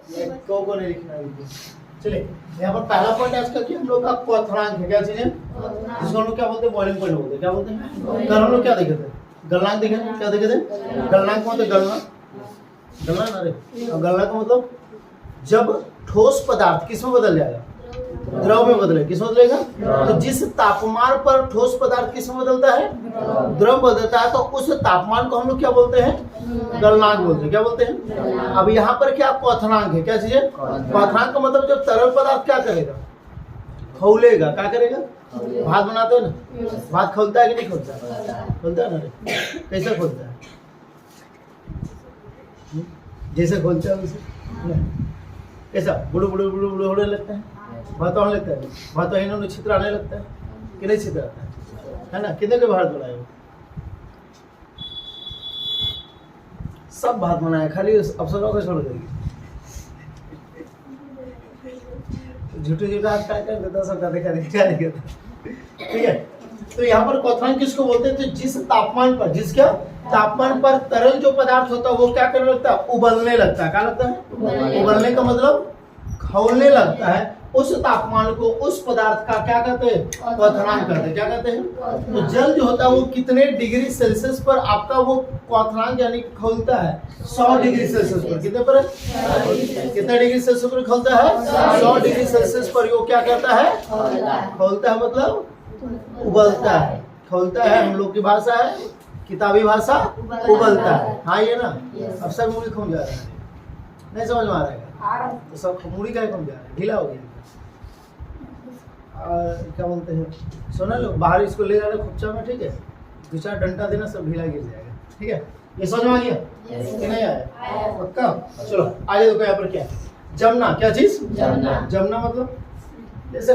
को नहीं लिखना है। चलिए यहाँ पर पहला पॉइंट आज का कि हम लोग का क्वथनांक है, क्या चीज है जिसको हम लोग क्या बोलते हैं, बॉइलिंग पॉइंट बोलते हैं, क्या बोलते हैं। कल हम लोग क्या देखे थे, गलनांक देखे थे, क्या देखे थे, गलनांक मतलब गलनांक अरे गलनांक मतलब जब ठोस पदार्थ किस में बदल जाएगा, द्रव में बदले, किस में बदलेगा, तो जिस तापमान पर ठोस पदार्थ किस में बदलता है, द्रव बदलता है, तो उस तापमान को हम लोग क्या बोलते हैं, गलनांक बोलते हैं, क्या बोलते हैं। अब यहाँ पर क्या क्वथनांक है, क्या चीज है, क्वथनांक का मतलब जब तरल पदार्थ क्या करेगा, खौलेगा, क्या करेगा, भात बनाते हैं ना, भात खोलता है कि नहीं खोलता है, खोलता है ना, कैसे खोलता है, जैसे खोलता है वैसे, कैसा बुड़ू बुड़ू बुड़ू बुड़ू होने लगता है, भात आने लगता है, भात इन्होंने छित्र आने लगता है कि नहीं छित्र आता है ना, कितने के भात बनाए हो, सब भात बनाए, खाली अफसरों को छोड़ देंगे, झूठे झूठा हाथ क्या कर देता, सब देखा देखा नहीं करता, ठीक है। तो यहाँ पर क्वथनांक किसको बोलते हैं, तो जिस तापमान पर, जिसका तापमान पर तरल जो पदार्थ होता है वो क्या करने लगता है, उबलने लगता है, क्या लगता है, उबलने का मतलब खौलने लगता है, उस तापमान को उस पदार्थ का क्या कहते हैं, क्वथनांक कहते हैं, क्या कहते हैं। तो जल जो होता है वो कितने डिग्री सेल्सियस पर आपका वो क्वथनांक यानी खौलता है, 100 डिग्री सेल्सियस पर, कितने पर, कितना डिग्री सेल्सियस पर खौलता है, 100 डिग्री सेल्सियस पर वो क्या कहता है, खौलता है, मतलब उबलता है, खौलता है हम लोग की भाषा है, किताबी भाषा उबलता है, हाँ ये ना। अब सब मूड़ी खम जा रहा है, नहीं समझ में आ रहा है, तो सब मूड़ी का खम जा रहा है, ढीला हो गया, क्या बोलते हैं, सुना लो बाहर इसको ले जाना खुच्चा में, ठीक है, 2-4 डंडा देना, सब ढीला गिर जाएगा, ठीक है। ये समझ में आ गया कि नहीं आया, पक्का। चलो आगे देखो यहाँ पर क्या है, जमना, क्या चीज, जमना मतलब जैसे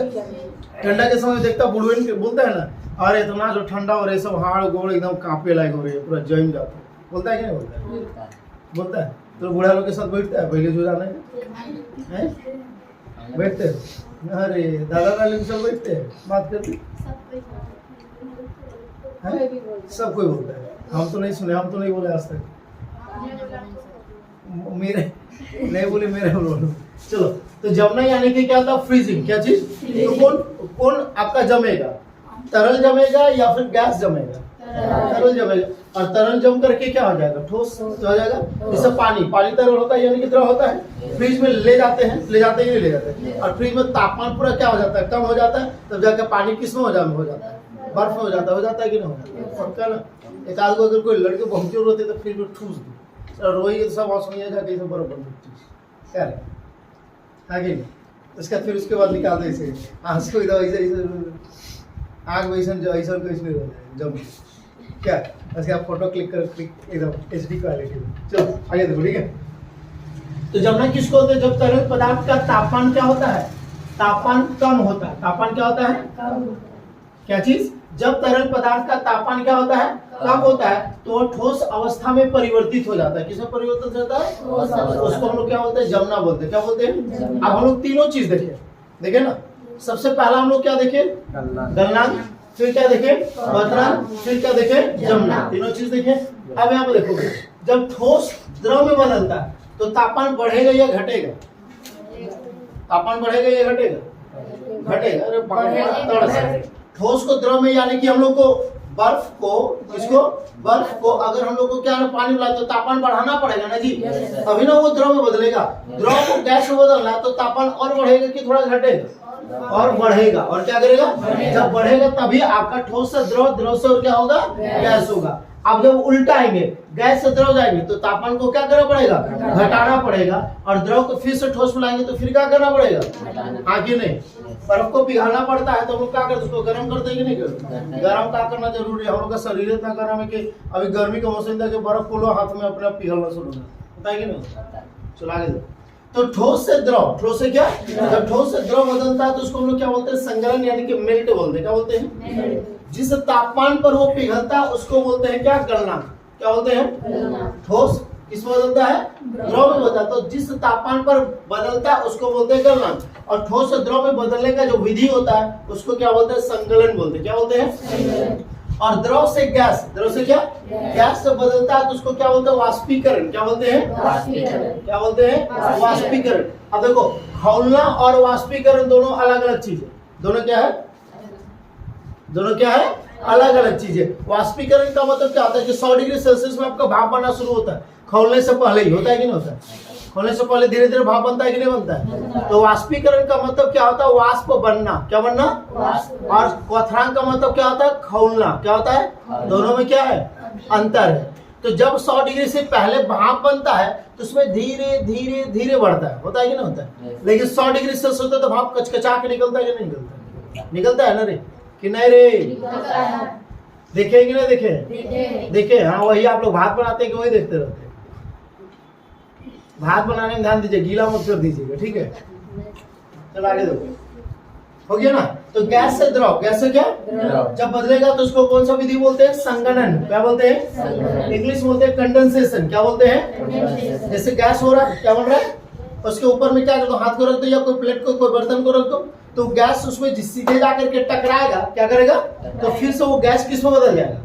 ठंडा के समय देखता बुढ़वन के बोलता है ना, अरे इतना जो ठंडा हो रहा है, सब हाड़ गोड़ एकदम कांपे लायक हो रहे हैं, पूरा जम जाता है, बोलता है कि नहीं बोलता है, बोलता है। तो बूढ़ा लोग के साथ बैठता है, पहले जो जाना है बैठते हैं, अरे दादा नानी के साथ बैठते हैं, बात करते हैं, सब कोई बोलता है, हम तो नहीं सुने, हम तो नहीं बोले आज तक, मेरे नहीं बोले, मेरे बोलो। चलो तो जमना यानी कि क्या होता है, फ्रीजिंग, क्या चीज, तो कौन आपका जमेगा, तरल जमेगा या फिर गैस जमेगा, तरल जमेगा, और तरल जम करके क्या हो जाएगा, ठोस हो जाएगा। जैसे पानी तरल होता है यानी कि द्रव होता है, फ्रिज में ले जाते हैं कि नहीं ले जाते हैं, और फ्रिज में तापमान पूरा क्या हो जाता है, कम हो जाता है, तब जाकर पानी किस में हो जाता है, बर्फ में हो जाता है कि नहीं हो जाता है, एक आध को अगर कोई लड़के पहुंचे होते तो फ्रिज में ठूस दो, रोई सब मौसम जाके बर्फ बन क्या है आगे नहीं, उसका फिर उसके बाद निकाल दो इसे, आँख को इधर ऐसे आँख वैसे ऐसा कैसे हो जाए जब क्या, उसके आप फोटो क्लिक कर एकदम HD क्वालिटी में। चलो आगे देखो, ठीक है। तो जमना किसको होता है, जब तरल पदार्थ का तापमान क्या होता है, तापमान कम होता है, तापमान क्या होता है, क्या चीज, जब तरल पदार्थ का तापमान क्या होता है, कम होता है, तो ठोस अवस्था में परिवर्तित हो जाता है, किसमें परिवर्तित होता है, उसको हम लोग क्या बोलते हैं, जमना बोलते हैं, क्या बोलते हैं। अब हम लोग तीनों चीज देखे ना, सबसे पहला हम लोग क्या देखे, गलनांक, फिर क्या देखे, क्वथनांक, फिर क्या देखे, जमना, तीनों चीज देखे। अब यहाँ पे देखोगे, जब ठोस द्रव में बदलता है तो तापमान बढ़ेगा या घटेगा, तापमान बढ़ेगा या घटेगा, घटेगा, अरे ठोस को द्रव में यानी कि हम लोग को बर्फ को अगर हम लोग को क्या पानी मिला तो तापमान बढ़ाना पड़ेगा ना जी, अभी ना वो द्रव में बदलेगा, द्रव को गैस में बदलना है तो तापमान और बढ़ेगा कि थोड़ा घटेगा, और बढ़ेगा, और क्या करेगा, जब बढ़ेगा तभी आपका ठोस से द्रव, द्रव से और क्या होगा, गैस होगा। अब जब उल्टा आएंगे, गैस से द्रव जाएंगे तो तापमान को क्या करना पड़ेगा, घटाना पड़ेगा, और द्रव को फिर से ठोस में लाएंगे तो फिर क्या करना पड़ेगा, आगे नहीं, बर्फ को पिघालना पड़ता है तो हम लोग क्या करते हैं, उसको गर्म करते हैं कि नहीं करते, गर्म क्या करना जरूरी है, हम लोग का शरीर इतना गर्म है कि अभी गर्मी का मौसम था कि बर्फ को लो हाथ में अपने आप पिघलना शुरू होता है कि नहीं। चलो आगे दो, तो ठोस से द्रव, ठोस से क्या, जब ठोस से द्रव बदलता है तो उसको हम लोग क्या बोलते हैं, संगलन यानी कि मेल्ट बोलते हैं, क्या बोलते हैं, जिस तापमान पर वो पिघलता है उसको बोलते हैं क्या, गलनांक, क्या बोलते हैं, ठोस किस में बदलता है, द्रव में बदलता है, तो जिस तापमान पर बदलता है उसको बोलते हैं गलनांक, और ठोस से द्रव में बदलने का जो विधि होता है उसको क्या बोलते हैं, संकलन बोलते हैं, क्या बोलते हैं। और द्रव से गैस, द्रव से क्या गैस से बदलता है तो उसको क्या बोलते हैं वाष्पीकरण। क्या बोलते हैं क्या बोलते हैं वाष्पीकरण। अब देखो खौलना और वाष्पीकरण दोनों अलग अलग चीजें, दोनों क्या है अलग अलग चीजें। वाष्पीकरण का मतलब क्या होता है कि 100 डिग्री सेल्सियस में आपका भाप बनना शुरू होता है, खौलने से पहले ही होता है कि नहीं होता है? खोलने से पहले धीरे धीरे भाप बनता है कि नहीं बनता है? तो वाष्पीकरण का मतलब क्या होता है वाष्प बनना, क्या बनना, और क्वथनांक का मतलब क्या होता है खौलना। क्या होता है? दोनों में क्या है अंतर है। तो जब 100 डिग्री से पहले भाप बनता है तो उसमें धीरे धीरे धीरे बढ़ता है, होता है कि नहीं होता है? लेकिन 100 डिग्री सेल्सियस होता है तो भाप कचकचा के निकलता है कि नहीं निकलता? निकलता है ना रे कि नहीं रे? देखे कि नहीं देखे? देखे। हाँ वही आप लोग भात बनाते हैं कि वही देखते रहते हैं? भात बनाने में ध्यान दीजिए, गीला मत कर दीजिएगा, ठीक है? चलो आगे देखो, हो गया ना? तो गैस से द्रव, गैस से क्या जब बदलेगा तो उसको कौन सा विधि बोलते हैं? संघनन। क्या बोलते हैं? इंग्लिश बोलते हैं कंडेंसेशन। क्या बोलते हैं? जैसे गैस हो रहा है, क्या बन रहा है? उसके ऊपर में क्या कर दो, हाथ को रख दो या कोई प्लेट को कोई बर्तन को रख दो, तो गैस उसमें सीधे जाकर के टकराएगा, क्या करेगा? तो फिर से वो गैस किस में बदल जाएगा?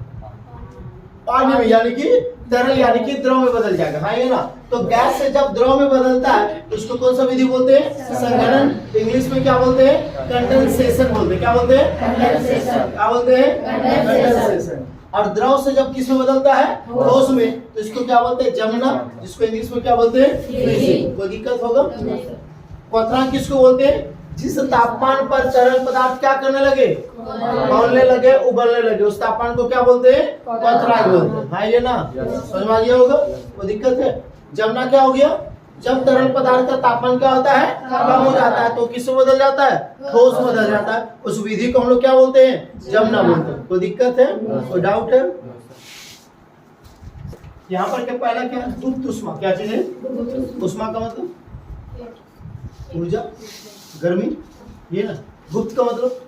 पानी में, यानी कि तरल यानी कि द्रव में बदल जाएगा। हाँ ये ना? तो गैस से जब द्रव में बदलता है तो उसको कौन सा विधि बोलते हैं? संघनन। इंग्लिश में क्या बोलते हैं? कंडेंसेशन बोलते हैं। क्या बोलते हैं? क्या बोलते हैं? कंडेंसेशन। और द्रव से जब किस में बदलता है? ठोस में, तो इसको क्या बोलते हैं? जमना, जिसको इंग्लिश में क्या बोलते हैं? फ्रीजिंग। कोई दिक्कत होगा? क्वथनांक किसको बोलते हैं? जिस तापमान पर तरल पदार्थ क्या करने लगे? खौलने लगे, उबलने लगे, उस तापमान को क्या बोलते हैं? क्वथनांक बोलते हैं। हाँ ये ना? समझ में आ गया होगा? कोई दिक्कत है? जमना क्या हो गया? जब तरल पदार्थ का तापमान क्या होता है? कम हो जाता है तो किस में बदल जाता है? ठोस में बदल जाता है। उस विधि को हम लोग क्या बोलते हैं? जमना बोलते हैं। कोई दिक्कत है? कोई डाउट है? यहाँ पर क्या पहला क्या है? गुप्त उष्मा। क्या चीज है? उष्मा का मतलब ऊर्जा, गर्मी, ये ना? गुप्त का मतलब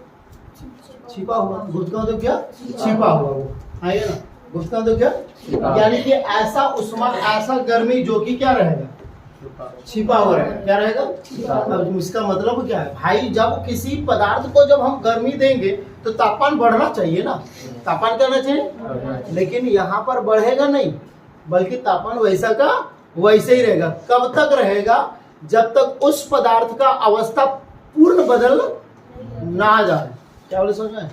छिपा हुआ। गुप्त का मतलब क्या? छिपा हुआ वो। हाँ ये ना? गुप्त का मतलब क्या? यानी कि ऐसा उष्मा, ऐसा गर्मी जो कि क्या रहेगा? छिपा हुआ रहेगा। क्या रहेगा? अब इसका मतलब क्या है भाई? जब किसी पदार्थ को जब हम गर्मी देंगे तो तापमान बढ़ना चाहिए ना? तापमान क्या होना चाहिए? लेकिन यहाँ पर बढ़ेगा नहीं, बल्कि तापमान वैसा का वैसे ही रहेगा। कब तक रहेगा? जब तक उस पदार्थ का अवस्था पूर्ण बदल ना जाए। क्या बोले समझ में?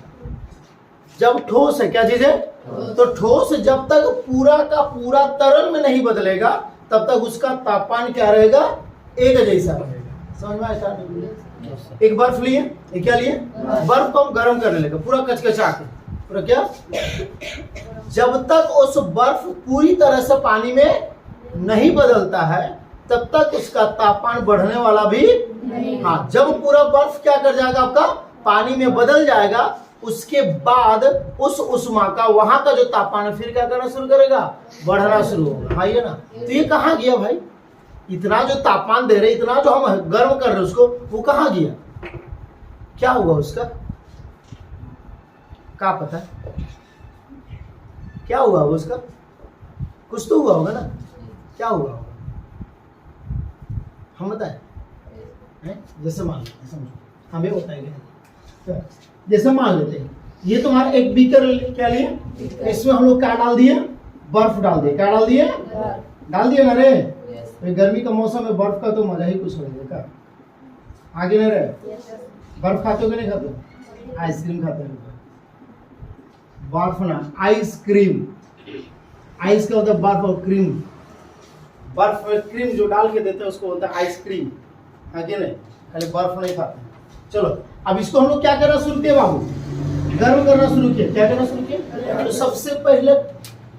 जब ठोस है, क्या चीज है? तो ठोस जब तक पूरा का पूरा तरल में नहीं बदलेगा तब तक उसका तापमान क्या रहेगा? एक जैसा रहेगा। समझ में आया? एक बर्फ लिए, एक क्या लिए? बर्फ को हम गर्म करने लगे पूरा कचकचा के, पूरा क्या? जब तक उस बर्फ पूरी तरह से पानी में नहीं बदलता है तब तक उसका तापमान बढ़ने वाला भी नहीं। हाँ, जब पूरा बर्फ क्या कर जाएगा आपका? पानी में बदल जाएगा, उसके बाद उस उष्मा का वहां का जो तापमान है फिर क्या करना शुरू करेगा? बढ़ना शुरू होगा। हाँ ये ना? तो ये कहाँ गया भाई? इतना जो तापमान दे रहे, इतना जो हम गर्म कर रहे उसको, वो कहाँ गया? क्या हुआ उसका? क्या पता क्या हुआ उसका? कुछ तो हुआ होगा ना? क्या हुआ होगा? हम बताएं? जैसे मान लेते, समझो हमें बताएंगे। जैसे मान लेते हैं ये तुम्हारा एक बीकर क्या लिए, इसमें हम लोग क्या डाल दिए? बर्फ डाल दिए। क्या डाल दिए? डाल दिए ना रे? तो गर्मी का मौसम में बर्फ का तो मजा ही कुछ नहीं है। आगे नहीं रहे? बर्फ खाते हो कि नहीं खाते? आइसक्रीम खाते हैं? बर्फ ना, आइसक्रीम। आइस का होता है बर्फ, और क्रीम, बर्फ में क्रीम जो डाल के देते हैं उसको बोलते हैं आइसक्रीम। आगे नहीं, खाली बर्फ नहीं खाते। चलो अब इसको हम लोग क्या करना शुरू किए बाबू? गर्म करना शुरू किए। क्या करना शुरू किए? तो सबसे पहले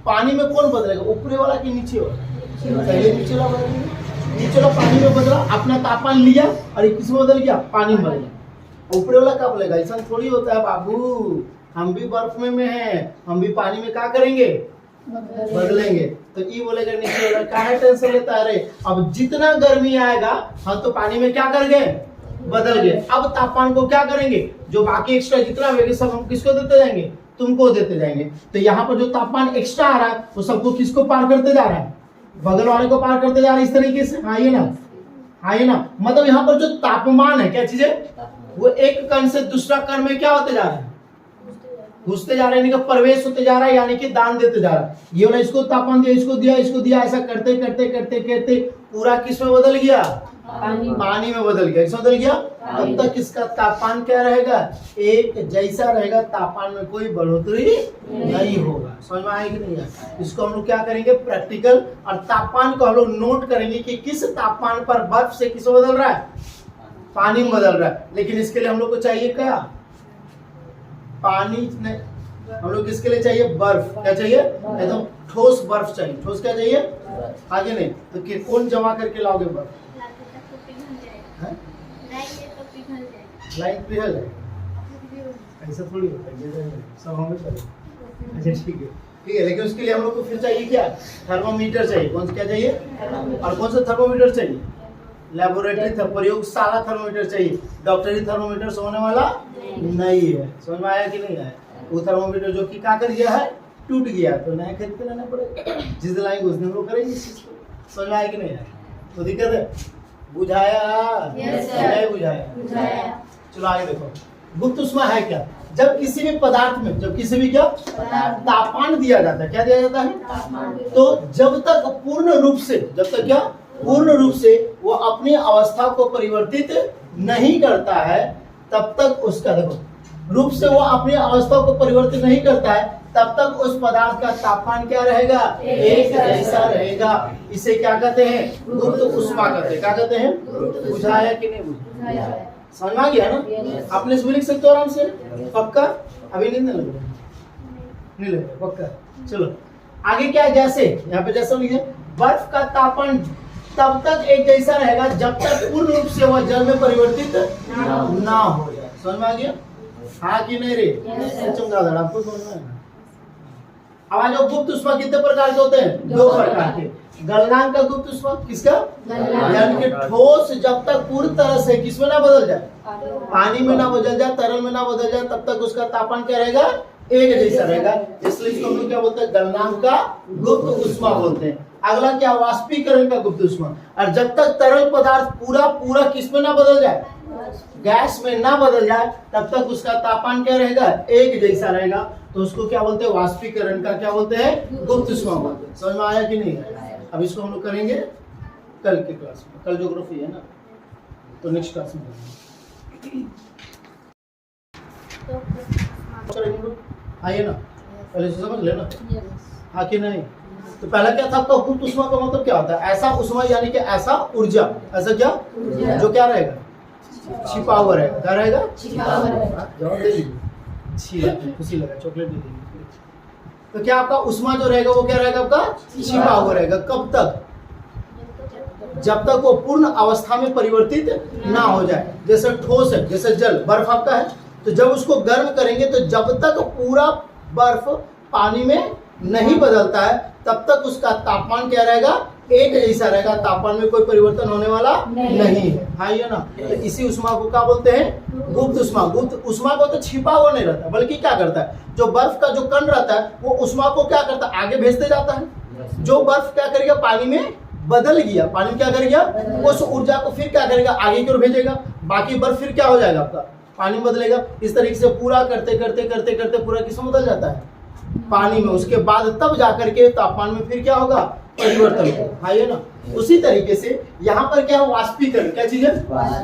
पानी में कौन बदलेगा? ऊपरी वाला कि नीचे वाला? पहले नीचे वाला बदलेगा। नीचे वाला पानी में बदला, अपना तापमान लिया और ये किस में बदल गया? पानी में बदल गया। ऊपरी वाला कब बदलेगा? ऐसा थोड़ी होता है बाबू, हम भी बर्फ में हैं, हम भी पानी में क्या करेंगे? बदलेंगे। तो ये बोलेगा नीचे वाला काहे टेंशन लेता है रे? अब जितना गर्मी आएगा हम तो पानी में क्या कर गए? बदल गए। अब तापमान को क्या करेंगे? जो बाकी एक्स्ट्रा जितना होगा सब हम किसको देते जाएंगे? तुमको देते जाएंगे। तो यहाँ पर जो तापमान एक्स्ट्रा आ रहा है वो सबको किसको पार करते जा रहा है? बगल वाले को पार करते जा रहा है, इस तरीके से। हाँ ये ना? हाँ ये ना? मतलब यहाँ पर जो तापमान है, क्या चीज है? वो एक कण से दूसरा कण में क्या होते जा रहा है? घुसते जा रहे हैं, यानी कि प्रवेश होते जा रहा है, यानी कि दान देते जा रहा है। ये वाला इसको तापमान दिया, इसको दिया, ऐसा करते करते करते करते पूरा किस में बदल गया? पानी में बदल गया। इसमें बदल गया, तब तक इसका तापमान क्या रहेगा? एक जैसा रहेगा, तापमान में कोई बढ़ोतरी नहीं होगा। समझ में आया कि नहीं आया? इसको हम लोग क्या करेंगे? प्रैक्टिकल, और तापमान को हम लोग नोट करेंगे कि किस तापमान पर बर्फ से किस बदल रहा है? पानी में बदल रहा है। लेकिन इसके लिए हम लोग को चाहिए क्या? पानी नहीं, हम लोग किसके लिए चाहिए? बर्फ। क्या चाहिए? एकदम ठोस बर्फ चाहिए। ठोस क्या चाहिए? आगे नहीं तो कौन जमा करके लाओगे बर्फ? लाइन पिघल जाएगा, ऐसा थोड़ी होता है, सब हमें करें। अच्छा ठीक है, लेकिन उसके लिए हम लोग को फिर चाहिए क्या? थर्मोमीटर चाहिए। कौन सा क्या चाहिए? और कौन सा थर्मोमीटर चाहिए? लेबोरेटरी प्रयोगशाला थर्मोमीटर चाहिए। डॉक्टरी थर्मोमीटर से होने वाला नहीं है। समझ में आया कि नहीं आया? वो थर्मोमीटर जो कि क्या कर गया है? टूट गया, तो नया खरीद के लाना पड़ेगा। जिस दिन लाएंगे उस दिन हम लोग करेंगे इस चीज को। समझ में आया कि नहीं आया? तो दिक्कत है? बुझाया? नहीं बुझाया? चलो आगे देखो। गुप्त ऊष्मा है क्या? जब किसी भी पदार्थ में, जब किसी भी क्या तापमान दिया जाता है, क्या दिया जाता है? तो जब तक पूर्ण रूप से, जब तक क्या पूर्ण रूप से वो अपनी अवस्था को परिवर्तित नहीं करता है, तब तक उसका, देखो रूप से वो अपनी अवस्था को परिवर्तित नहीं करता है, तब तक उस पदार्थ का तापमान क्या रहेगा? एक जैसा रहेगा। इसे क्या कहते हैं? गुप्त ऊष्मा कहते हैं। क्या कहते हैं? बुझाया कि नहीं बुझाया? समझ में आ गया ना? आपने इसमें लिख सकते हो आराम से। पक्का? अभी नहीं लग रहा? नहीं लग रहा? पक्का? चलो आगे क्या है? जैसे यहाँ पे जैसा लिखे, बर्फ का तापमान तब तक एक जैसा रहेगा जब तक पूर्ण रूप से वह जल में परिवर्तित ना हो जाए। समझ में आ गया? हाँ कि नहीं रे? चमगादड़ आपको समझ में आया? अब आज गुप्त ऊष्मा कितने प्रकार के होते हैं? दो प्रकार के। गलनांक का गुप्त ऊष्मा, किसका? यानी कि ठोस जब तक पूरी तरह से किसमें ना बदल जाए, पानी में ना बदल जाए, तरल में ना बदल जाए, तब तक उसका तापमान क्या रहेगा? एक जैसा रहेगा। इसलिए इसको हम लोग क्या बोलते हैं? गलनांक का गुप्त ऊष्मा बोलते हैं। अगला क्या? वाष्पीकरण का गुप्त ऊष्मा। और जब तक तरल पदार्थ पूरा किसमें ना बदल जाए, गैस में ना बदल जाए, तब तक उसका तापमान क्या रहेगा? एक जैसा रहेगा। तो उसको क्या बोलते हैं? वाष्पीकरण का क्या बोलते हैं? गुप्त ऊष्मा बोलते हैं। समझ में आया कि नहीं? अब इसको हम लोग करेंगे कल के क्लास में। कल ज्योग्राफी है ना, तो नेक्स्ट क्लास में करेंगे। आइए ना, पहले से समझ लेना। हाँ कि नहीं? तो पहला क्या था आपका? गुप्त ऊष्मा का मतलब क्या होता है? ऐसा ऊष्मा यानी कि ऐसा ऊर्जा, ऐसा क्या जो क्या रहेगा? छिपा हुआ रहेगा। क्या रहेगा? जवाब दे दीजिए। खुशी लगा, चॉकलेट दे दीजिए। तो क्या आपका ऊष्मा जो रहेगा वो क्या रहेगा? आपका छिपा हुआ रहेगा। कब तक? जब तक वो पूर्ण अवस्था में परिवर्तित ना हो जाए। जैसे ठोस है, जैसे जल, बर्फ आपका है, तो जब उसको गर्म करेंगे तो जब तक पूरा बर्फ पानी में नहीं बदलता है, तब तक उसका तापमान क्या रहेगा? एक जैसा रहेगा। तापमान में कोई परिवर्तन होने वाला नहीं है। हाँ ये ना? तो इसी ऊष्मा को क्या बोलते हैं? गुप्त ऊष्मा। गुप्त ऊष्मा को तो छिपा हुआ नहीं रहता, बल्कि क्या करता है? जो बर्फ का जो कण रहता है वो ऊष्मा को क्या करता है? आगे भेजते जाता है। जो बर्फ क्या करेगा? पानी में बदल गया, पानी क्या करेगा? उस ऊर्जा को फिर क्या करेगा? आगे की ओर भेजेगा। बाकी बर्फ फिर क्या हो जाएगा? आपका पानी में बदलेगा। इस तरीके से पूरा करते करते करते करते पूरा किसमें बदल जाता है? पानी में। उसके बाद तब जाकर के तापमान में फिर क्या होगा? परिवर्तन होगा। हाँ ये ना? उसी तरीके से यहाँ पर क्या है? वाष्पीकरण। क्या चीज है?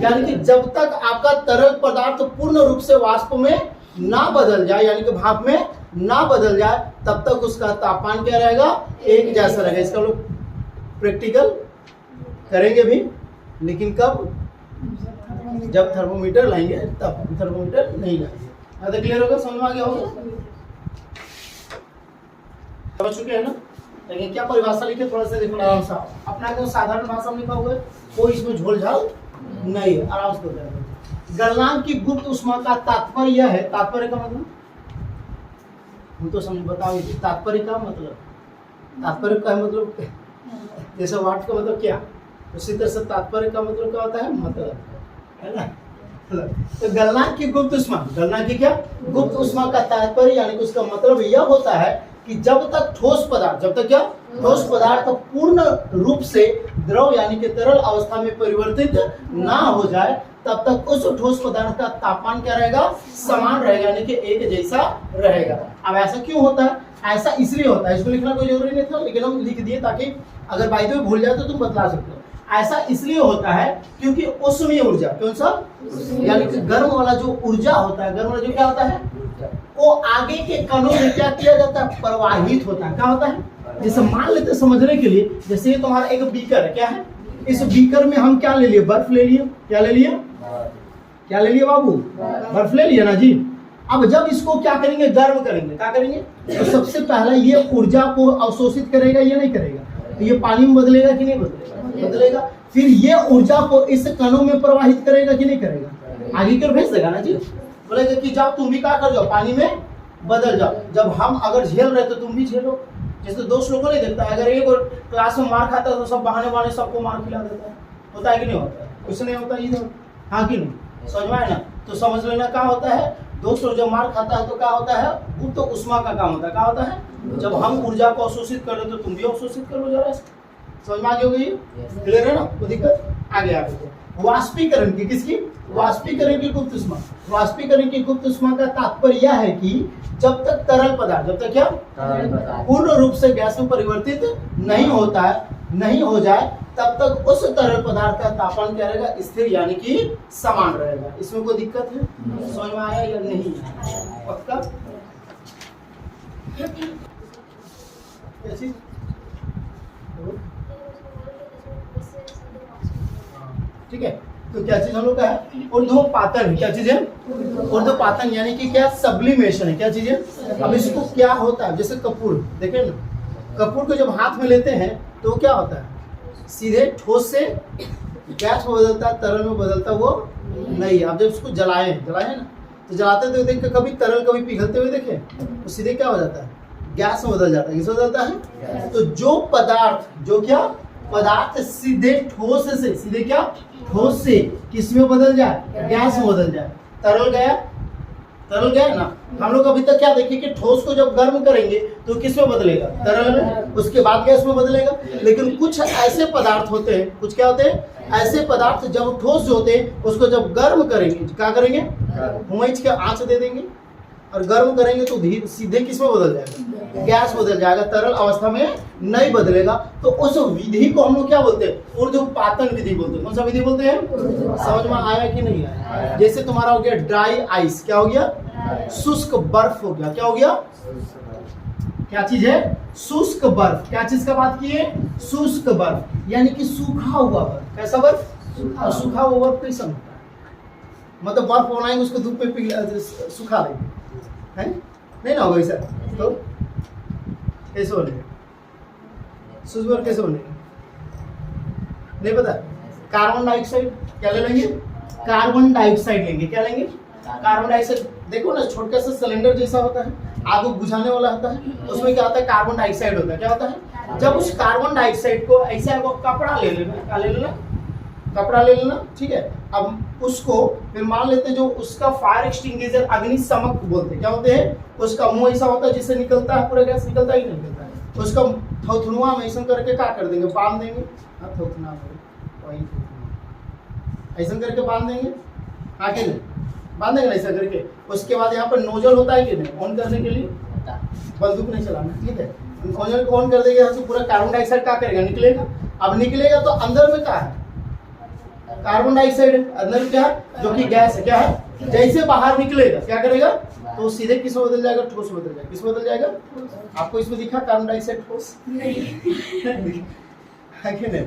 यानी कि जब तक आपका तरल पदार्थ पूर्ण रूप से वाष्प में ना बदल जाए, यानी कि भाप में ना बदल जाए, तब तक उसका तापमान क्या रहेगा? एक जैसा रहेगा। इसका हम लोग प्रैक्टिकल करेंगे भी, लेकिन कब? जब थर्मोमीटर लाएंगे तब। थर्मोमीटर नहीं लाएंगे। तो क्लियर होगा? समझ में आ गया होगा? समझ चुके हैं ना? लेकिन क्या परिभाषा लिखे? थोड़ा सा देखो आराम से। अपना एकदम साधारण भाषा में लिखा हुआ है, कोई इसमें झोल झाल नहीं है। आराम से बताया। गलनांक की गुप्त ऊष्मा का तात्पर्य यह है। तात्पर्य का मतलब हम तो समझ बताओ। तात्पर्य का मतलब, तात्पर्य का मतलब जैसे वाट का मतलब क्या, उसी तरह से तात्पर्य का मतलब क्या होता है? मतलब, है ना? तो गलनांक की गुप्त ऊष्मा, गलनांक की क्या? गुप्त ऊष्मा का तात्पर्य यानी कि उसका मतलब यह होता है कि जब तक ठोस पदार्थ, जब तक क्या? ठोस पदार्थ पूर्ण रूप से द्रव यानी कि तरल अवस्था में परिवर्तित ना हो जाए, तब तक उस ठोस पदार्थ का तापमान क्या रहेगा, समान रहेगा, यानी कि एक जैसा रहेगा। अब ऐसा क्यों होता है? ऐसा इसलिए होता है, इसको लिखना कोई जरूरी नहीं था, लेकिन हम लिख दिए ताकि अगर बाई द वे भूल जाए तो तुम बतला सकते हो। ऐसा इसलिए होता है क्योंकि उष्मीय ऊर्जा, कौन सा, यानी कि गर्म वाला जो ऊर्जा होता है, गर्म वाला जो क्या होता है, वो आगे के कणों में क्या किया जाता है, प्रवाहित होता है। क्या होता है? जैसे मान लेते समझने के लिए, जैसे ये तुम्हारा एक बीकर है, क्या है, इस बीकर में हम क्या ले लिए, बर्फ ले लिए। क्या ले लिए, क्या ले लिए बाबू, बर्फ ले लिया ना जी। अब जब इसको क्या करेंगे, गर्म करेंगे, क्या करेंगे, तो सबसे पहला ये ऊर्जा को अवशोषित करेगा या नहीं करेगा, तो ये पानी में बदलेगा कि नहीं बदलेगा, बदलेगा। फिर ये ऊर्जा को इस कणों में प्रवाहित करेगा कि नहीं करेगा, आगे कर भेज देगा ना जी। बोलेगा कि जाओ तुम भी क्या कर जाओ, पानी में बदल जाओ। जब हम अगर झेल रहे तो तुम भी झेलो। जैसे दोस्त लोगों को नहीं देखता है, अगर एक क्लास में मार खाता है तो सब बहाने बहाने सबको मार खिला देता है, होता है कि नहीं होता है, कुछ नहीं होता इधर, हाँ कि नहीं, समझ में आए ना। तो समझ लेना क्या होता है, दोस्त लोग जब मार खाता है तो क्या होता है, वो तो उष्मा का काम होता है। क्या होता है, जब हम ऊर्जा को अवशोषित कर रहे तो तुम भी अवशोषित करो जरा, समझ में आ गई होगी, क्लियर है ना, कोई दिक्कत, आगे आगे। वाष्पीकरण की, किसकी, वाष्पीकरण की गुप्त उष्मा। वाष्पीकरण की गुप्त उष्मा का तात्पर्य यह है कि जब तक तरल पदार्थ, जब तक क्या, पूर्ण रूप से गैस में परिवर्तित नहीं होता है, नहीं हो जाए, तब तक उस तरल पदार्थ का तापमान क्या रहेगा, स्थिर यानी कि समान रहेगा। इसमें कोई दिक्कत है, समझ में आया या नहीं, पक्का। कैसी ठीक है। तो क्या चीज हम लोग का है, ऊर्ध्वपातन। क्या चीज है, ऊर्ध्वपातन, यानी कि क्या, सब्लिमेशन है। क्या चीज है, अब इसको क्या होता है, जैसे कपूर देखे ना, कपूर को जब हाथ में लेते हैं तो क्या होता है, सीधे ठोस से गैस में बदलता है, तरल में बदलता वो नहीं। आप जब उसको जलाए ना, तो जलाते तो देख कभी तरल कभी पिघलते हुए देखे, तो सीधे क्या हो जाता है, गैस में बदल जाता है। किस बदलता है, तो जो पदार्थ, जो क्या पदार्थ सीधे ठोस से, सीधे क्या, ठोस से किस में बदल जाए, गैस में बदल जाए, तरल गया, तरल गया ना। हम लोग अभी तक क्या देखे कि ठोस को जब गर्म करेंगे तो किस में बदलेगा, तरल में, उसके बाद गैस में बदलेगा। लेकिन कुछ ऐसे पदार्थ होते हैं, कुछ क्या होते हैं, ऐसे पदार्थ जब ठोस जो होते हैं उसको जब गर्म करेंगे, क्या करेंगे, हुमैच के आंच दे देंगे और गर्म करेंगे तो धीरे सीधे किस में बदल जाएगा, गैस बदल जाएगा, तरल अवस्था में नहीं बदलेगा। तो उस विधि को हम लोग क्या बोलते हैं, ऊर्ध्वपातन विधि बोलते हैं। कौन सा विधि बोलते हैं, समझ में आया कि नहीं आया। जैसे तुम्हारा हो गया ड्राई आइस, क्या हो गया, शुष्क बर्फ हो गया। क्या हो गया, क्या चीज है, शुष्क बर्फ। क्या चीज का बात की है, शुष्क बर्फ, यानी कि सूखा हुआ बर्फ। कैसा बर्फ, सूखा हुआ बर्फ कैसा होता है, मतलब बर्फ बनाएंगे उसको धूप में सुखा देंगे, है नहीं ना होगा ऐसा। तो कैसे बनेगा, शुष्क बर्फ कैसे बनेगा, नहीं पता। कार्बन डाइऑक्साइड, क्या ले लेंगे, कार्बन डाइऑक्साइड लेंगे। क्या लेंगे, कार्बन डाइऑक्साइड। देखो ना, छोटा सा सिलेंडर जैसा होता है, आग बुझाने वाला होता है, उसमें क्या होता है, कार्बन डाइऑक्साइड होता है। क्या होता है, जब उस कार्बन डाइऑक्साइड को ऐसे वो कपड़ा ले लेना, क्या ले लेना, कपड़ा ले लेना, ठीक है। अब उसको फिर मान लेते हैं, जो उसका फायर एक्सटिंग्विशर, अग्निशमक बोलते हैं। क्या होते हैं, उसका मुंह ऐसा होता है जिससे निकलता है पूरा गैस, निकलता ही नहीं निकलता है, उसका थोथनुआ में ऐसा करके क्या कर देंगे, बांध देंगे, ऐसा करके बांध देंगे, आगे नहीं बांधेंगे ऐसा करके। उसके बाद यहाँ पर नोजल होता है कि नहीं, ऑन करने के लिए, बंदूक नहीं चलाना, ठीक है। नोजल को ऑन कर देंगे, यहाँ से पूरा कार्बन डाइऑक्साइड क्या करेगा, निकलेगा। अब निकलेगा तो अंदर में क्या है, कार्बन डाइऑक्साइड, अंदर क्या है, जो कि गैस है। क्या है, जैसे बाहर निकलेगा क्या करेगा, तो सीधे किस में बदल जाएगा, ठोस में बदल जाएगा। किस में बदल जाएगा, आपको इसमें दिखा कार्बन डाइऑक्साइड ठोस, आगे नहीं,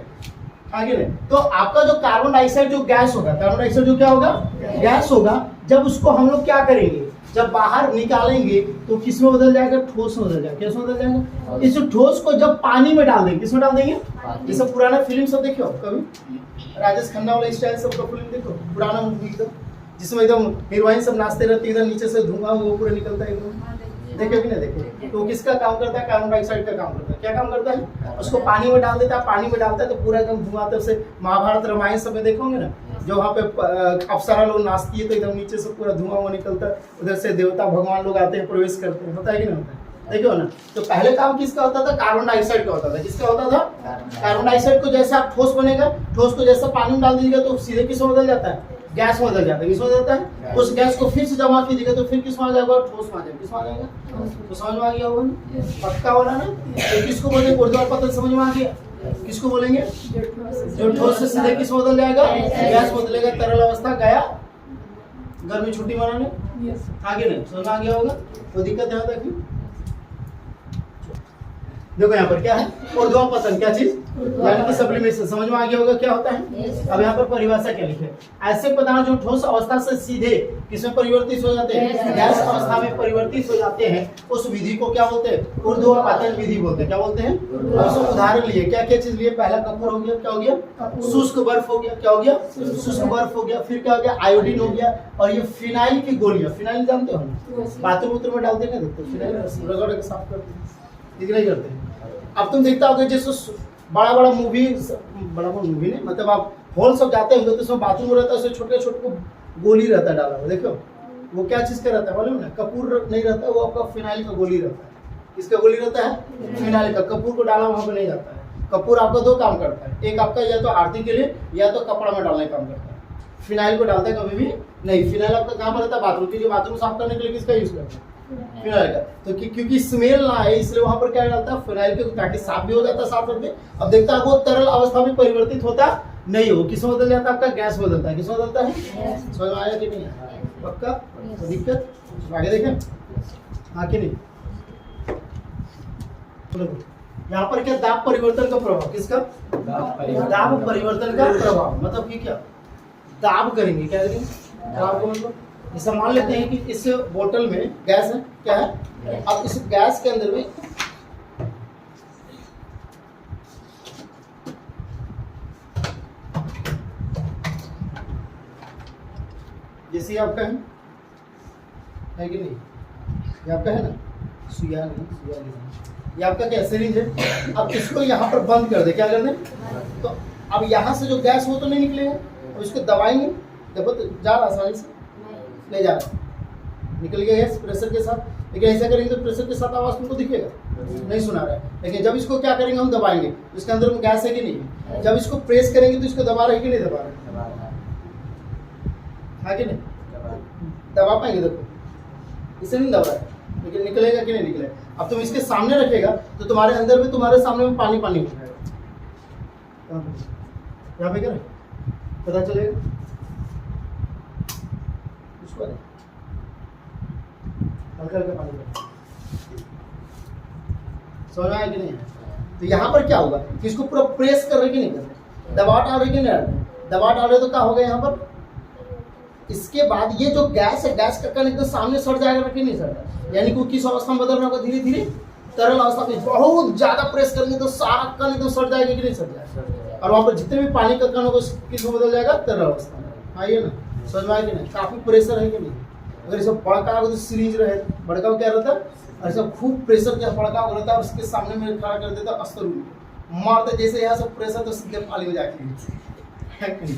आगे नहीं। तो आपका जो कार्बन डाइऑक्साइड जो गैस होगा, कार्बन डाइऑक्साइड जो क्या होगा, गैस होगा, जब उसको हम लोग क्या करेंगे, जब बाहर निकालेंगे तो किस में बदल जाएगा, ठोस में बदल जाएगा। किस में बदल जाएगा, इस ठोस को जब पानी में डाल देंगे, किस में डाल देंगे, ये सब पुराना फिल्म सब देखो कभी, राजेश खन्ना वाला स्टाइल सबका फिल्म देखो, पुराना मूवी एकदम, जिसमें एकदम हीरोइन सब नाचते रहती है, इधर नीचे से धुआं वो पूरा निकलता है एकदम, देखे कि नहीं देखे। तो किसका काम करता है, कार्बन डाइऑक्साइड का काम करता है। क्या काम करता है, उसको पानी में डाल देता है, पानी में डालता है तो पूरा एकदम धुआं, तब से महाभारत रामायण सब में देखोगे ना, जो वहाँ पे अप्सरा लोग नाचती है तो एकदम नीचे से पूरा धुआं वो निकलता है, उधर से देवता भगवान लोग आते हैं, प्रवेश करते हैं, होता है कि नहीं होता है, देखो ना। तो पहले काम किसका होता था, कार्बन डाइऑक्साइड का होता था। किसका होता था, कार्बन डाइऑक्साइड को जैसे आप ठोस बनेगा, ठोस को जैसे पानी में डाल दीजिएगा तो सीधे किस में बदल जाता है, गैस में बदल जाता है, किस में बदलता है? उस गैस को फिर से जमा कीजिएगा तो फिर किस में आ जाएगा? ठोस में आ जाएगा। किस में आ जाएगा? तो समझ में आ गया होगा ना? पक्का वाला ना? तो किसको बोलेंगे? ऊर्ध्वाधर समझ में आ गया? किसको बोलेंगे? जो ठोस से सीधे किस में बदल जाएगा? गैस बदलेगा, तरल अवस्था गया गर्मी छुट्टी मनाने। आगे नहीं समझ में आ गया होगा? कोई दिक्कत है देखिए, देखो यहाँ पर क्या है? ऊर्ध्वापतन, क्या चीज? यानी कि सब्लिमेशन। समझ में आ गया होगा क्या होता है? अब यहाँ पर परिभाषा क्या लिखे? ऐसे पदार्थ जो ठोस अवस्था से सीधे किसमें परिवर्तित हो जाते हैं? गैस अवस्था में परिवर्तित हो जाते हैं, उस विधि को क्या बोलते हैं? ऊर्ध्वापतन विधि बोलते हैं। क्या बोलते हैं? अब उदाहरण लिए क्या क्या चीज लिए? पहला कपूर हो गया, क्या हो गया? शुष्क बर्फ हो गया, क्या हो गया? शुष्क बर्फ हो गया। फिर क्या हो गया? आयोडीन हो गया। और ये फिनाइल की गोलियां, फिनाइल जानते हो ना, बाथरूम में डालते हैं, देखते फिनाइल रगड़ के साफ करते हैं, नहीं करते हैं। अब तुम देखता होगा जैसे बड़ा बड़ा मूवी नहीं, मतलब आप हॉल सब जाते होंगे तो उसमें बाथरूम रहता है, उसमें छोटे छोटे गोली रहता है डाला हुआ, देखो वो क्या चीज का रहता है मालूम ना? कपूर नहीं रहता है, वो आपका फिनाइल का गोली रहता है। किसका गोली रहता है? फिनाइल का। कपूर को डाला वहां पर नहीं जाता है। कपूर आपका दो काम करता है, एक आपका या तो आरती के लिए या तो कपड़ा में डालने का काम करता है। फिनाइल को डालता है कभी भी नहीं। फिनाइल आपका काम रहता है बाथरूम के लिए, बाथरूम साफ करने के लिए किसका यूज करता है? फिनाइल का। तो क्योंकि स्मेल ना है इसलिए वहां पर क्या डालता है? फिनाइल के, ताकि साफ भी हो जाता है साफ करके। अब देखता है वो तरल अवस्था में परिवर्तित होता नहीं हो, किस में बदल जाता है? आपका गैस बदलता है। किस में बदलता है? समझ में आया कि नहीं? पक्का? तो दिक्कत आगे देखें, हाँ कि नहीं? यहाँ पर क्या? दाब परिवर्तन का प्रभाव। किसका? दाब परिवर्तन का प्रभाव मतलब कि क्या? दाब करेंगे, क्या करेंगे? दाब को मतलब जैसे मान लेते हैं कि इस बोतल में गैस है, क्या है? अब इस गैस के अंदर में जैसे आपका है कि नहीं? ये आपका है ना, सुइया नहीं, ये आपका क्या सिरिंज है। अब इसको यहाँ पर बंद कर दे, क्या कर दे? तो अब यहाँ से जो गैस वो तो नहीं निकलेगा, अब इसको दबाएंगे, देखो तो जा रहा आसानी से ले जा रहा, निकल गया गैस प्रेशर के साथ। लेकिन ऐसा करेंगे तो प्रेशर के साथ आवाज तुमको दिखेगा नहीं, सुना रहा है। लेकिन जब इसको क्या करेंगे? हम दबाएंगे, इसके अंदर में गैस है कि नहीं? जब इसको प्रेस करेंगे तो इसको दबा रहे कि नहीं दबा रहे? हाँ कि नहीं? दबा पाएंगे? देखो इसे नहीं दबा है, लेकिन निकलेगा कि नहीं निकलेगा? अब तुम इसके सामने रखेगा तो तुम्हारे अंदर में, तुम्हारे सामने में पानी पानी हो जाएगा। यहाँ पे क्या पता चलेगा? हल्का हल्का पानी समझ आया कि नहीं? तो यहाँ पर क्या होगा कि इसको पूरा प्रेस कर रहे कि नहीं कर रहे? दबाव डाल रहे कि नहीं डाल रहे? दबाव डाल रहे तो क्या होगा यहाँ पर? इसके बाद ये जो गैस है, गैस का कण एकदम सामने सड़ जाएगा कि नहीं सड़? यानी कि किस अवस्था में बदल रहा होगा? धीरे धीरे तरल अवस्था में। बहुत ज्यादा प्रेस करेंगे तो सारा कण एकदम सड़ जाएगा कि नहीं सड़ जाएगा? और वहाँ पर जितने भी पानी का कण होगा किस में बदल जाएगा? तरल अवस्था में। आइए ना, समझ में आया कि नहीं? काफी प्रेशर है कि नहीं? अगर इसको बड़का तो सीरीज रहे, बड़का क्या रहता है? और सब खूब प्रेशर क्या बड़का रहता है, उसके सामने में खड़ा कर देता अस्तर मारते, जैसे यहाँ सब प्रेशर तो सीधे पानी में जाके।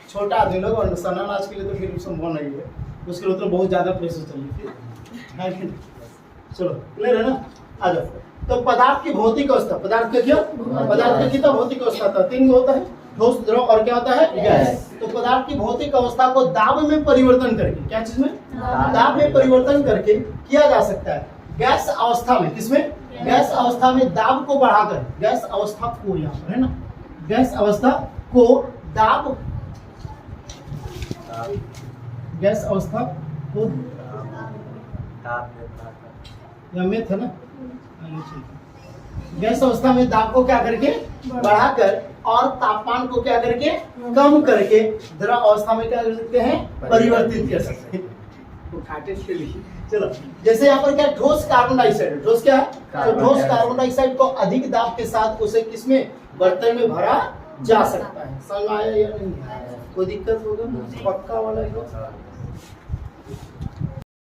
छोटा आदमी लोग और सना नाच के लिए तो फिर संभव नहीं है, उसके लिए तो बहुत ज्यादा प्रेशर चाहिए फिर। चलो क्लियर है ना? आ जाओ। तो पदार्थ की भौतिक अवस्था, पदार्थ का क्या? पदार्थ का कितना भौतिक अवस्था था? तीन होता है, ठोस, द्रव और क्या होता है? गैस। तो पदार्थ की भौतिक अवस्था को दाब में परिवर्तन करके, क्या चीज में? दाब में परिवर्तन करके किया जा सकता है। गैस अवस्था में, किसमें? गैस अवस्था में दाब को बढ़ाकर, गैस अवस्था को यहाँ पर है ना, गैस अवस्था को दाब, गैस अवस्था को या में था ना, गैस अवस्था में दाब को क्या करके? बढ़ाकर और तापमान को क्या करके? कम करके द्रव अवस्था में क्या कर सकते हैं? परिवर्तित कर सकते हैं। चलो जैसे यहाँ पर क्या? ठोस कार्बन डाइऑक्साइड। ठोस क्या है? तो ठोस कार्बन डाइऑक्साइड को अधिक दाब के साथ उसे किसमें? बर्तन में भरा जा सकता है। समझ में आया या नहीं? कोई दिक्कत होगा? पक्का वाला